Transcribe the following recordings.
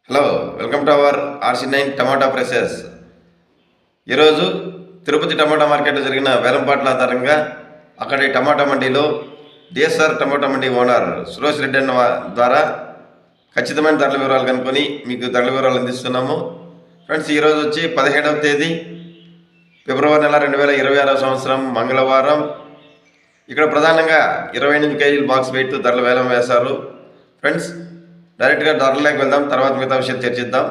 Hello, welcome to our RC9 టమాటా prices. ఈరోజు తిరుపతి టమాటా మార్కెట్లో జరిగిన వేలంపాట్ల ఆధారంగా అక్కడి టమాటా మండీలో డిఎస్ఆర్ టమాటా మండీ ఓనర్ సురేష్ రెడ్డి అన్న ద్వారా ఖచ్చితమైన ధరల వివరాలు కనుక్కొని మీకు ధరల వివరాలు అందిస్తున్నాము. ఫ్రెండ్స్, ఈరోజు వచ్చి 17వ తేదీ ఫిబ్రవరి నెల 2026 సంవత్సరం మంగళవారం. ఇక్కడ ప్రధానంగా 28 కేజీల బాక్స్ వెయిట్ ధరలు వేలం వేశారు. ఫ్రెండ్స్, డైరెక్ట్గా ధరలోకి వెళ్దాం, తర్వాత మిగతా విషయాలు చర్చిద్దాం.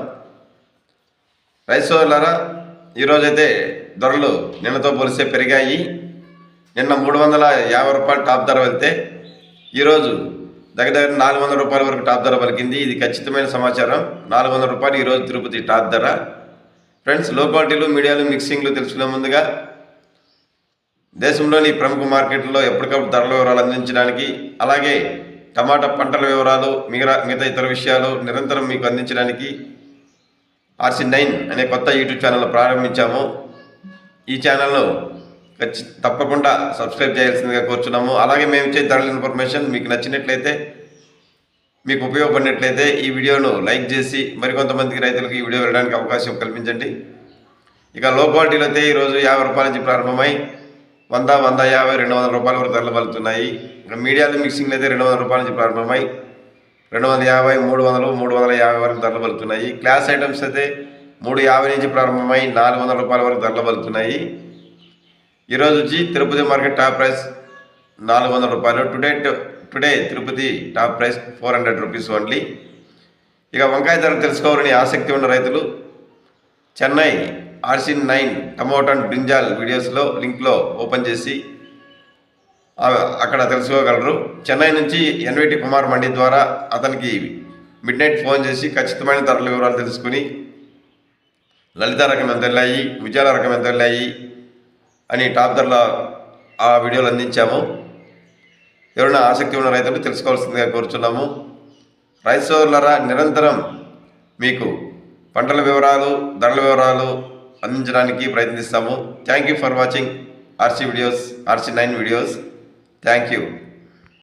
రైస్ సోదరులారా, ఈరోజైతే ధరలు నిన్నతో పోలిస్తే పెరిగాయి. నిన్న 350 రూపాయలు టాప్ ధర వెళ్తే ఈరోజు దగ్గర 400 రూపాయల వరకు టాప్ ధర పలికింది. ఇది ఖచ్చితమైన సమాచారం. 400 రూపాయలు ఈరోజు తిరుపతి టాప్ ధర. ఫ్రెండ్స్, లో క్వాలిటీలు, మీడియాలు, మిక్సింగ్లు తెలుసుకునే ముందుగా దేశంలోని ప్రముఖ మార్కెట్లో ఎప్పటికప్పుడు ధరల వివరాలు అందించడానికి, అలాగే టమాటా పంటల వివరాలు, మిగతా ఇతర విషయాలు నిరంతరం మీకు అందించడానికి RC9 అనే కొత్త యూట్యూబ్ ఛానల్ ప్రారంభించాము. ఈ ఛానల్ను తప్పకుండా సబ్స్క్రైబ్ చేయాల్సిందిగా కోరుచున్నాము. అలాగే మేము ఇచ్చే ధరల ఇన్ఫర్మేషన్ మీకు నచ్చినట్లయితే, మీకు ఉపయోగపడినట్లయితే ఈ వీడియోను లైక్ చేసి మరికొంతమందికి రైతులకు ఈ వీడియో వెళ్ళడానికి అవకాశం కల్పించండి. ఇక లో క్వాలిటీలో అయితే ఈరోజు 50 రూపాయల నుంచి ప్రారంభమై 100, 150, 200 రూపాయల వరకు ధరలు పలుకుతున్నాయి. మీడియాలు మిక్సింగ్లు అయితే 200 రూపాయల నుంచి ప్రారంభమై 250, 300, 350 వరకు ధరలు పలుకుతున్నాయి. క్లాస్ ఐటమ్స్ అయితే 350 నుంచి ప్రారంభమై 400 రూపాయల వరకు ధరలు పలుకుతున్నాయి. ఈరోజు వచ్చి తిరుపతి మార్కెట్ టాప్ ప్రైస్ 400 రూపాయలు. Today Tirupati top price 400 rupees only. ఇక వంకాయ ధర తెలుసుకోవాలని ఆసక్తి ఉన్న రైతులు Chennai RC9 tomato and brinjal వీడియోస్లో లింక్లో ఓపెన్ చేసి అక్కడ తెలుసుకోగలరు. చెన్నై నుంచి NVT కుమార్ మండి ద్వారా అతనికి మిడ్ నైట్ ఫోన్ చేసి ఖచ్చితమైన ధరల వివరాలు తెలుసుకుని లలిత రకం ఎంత వెళ్ళాయి, విజయాల రకం ఎంత వెళ్ళాయి అని టాప్ ధరల ఆ వీడియోలు అందించాము. ఎవరైనా ఆసక్తి ఉన్న రైతులు తెలుసుకోవాల్సిందిగా కోరుచున్నాము. రైతు సోదరులారా, నిరంతరం మీకు పంటల వివరాలు, ధరల వివరాలు అందించడానికి ప్రయత్నిస్తాము. Thank you for watching RC9 videos. Thank you.